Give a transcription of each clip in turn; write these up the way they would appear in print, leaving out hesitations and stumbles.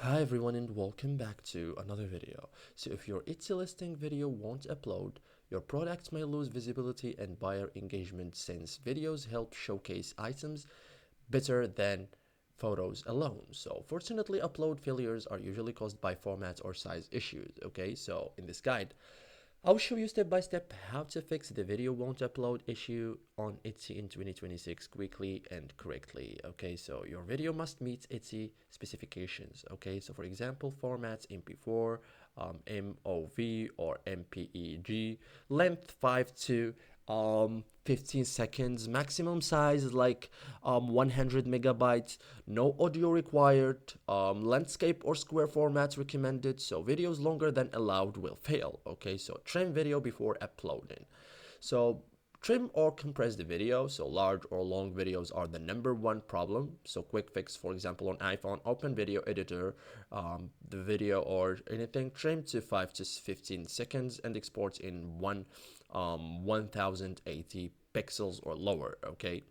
Hi everyone and welcome back to another video. So if your Etsy listing video won't upload, your product may lose visibility and buyer engagement since videos help showcase items better than photos alone. So fortunately, upload failures are usually caused by format or size issues. Okay, so in this guide, I'll show you step by step how to fix the video won't upload issue on Etsy in 2026 quickly and correctly. Okay, so your video must meet Etsy specifications. Okay, so for example, formats MP4, MOV or MPEG, length 5 to 15 seconds, maximum size is like 100 megabytes, no audio required, landscape or square formats recommended, so videos longer than allowed will fail. Okay, so trim video before uploading. So trim or compress the video. So large or long videos are the number one problem. So quick fix, for example, on iPhone, open video editor, the video or anything, trim to 5 to 15 seconds and export in 1080 pixels or lower. Okay.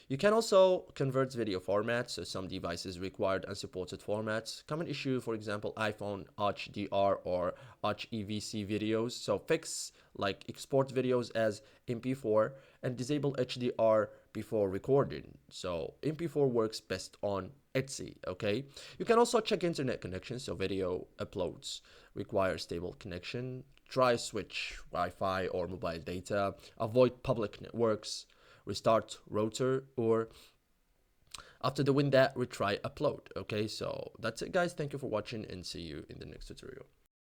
You can also convert video formats, so some devices required unsupported formats. Common issue, for example, iPhone HDR or HEVC videos. So fix like export videos as MP4 and disable HDR before recording. So MP4 works best on Etsy, okay? You can also check internet connection, so video uploads require stable connection. Try switch Wi-Fi or mobile data. Avoid public networks. Restart router, or after doing that retry upload. Okay, so that's it guys, thank you for watching and see you in the next tutorial.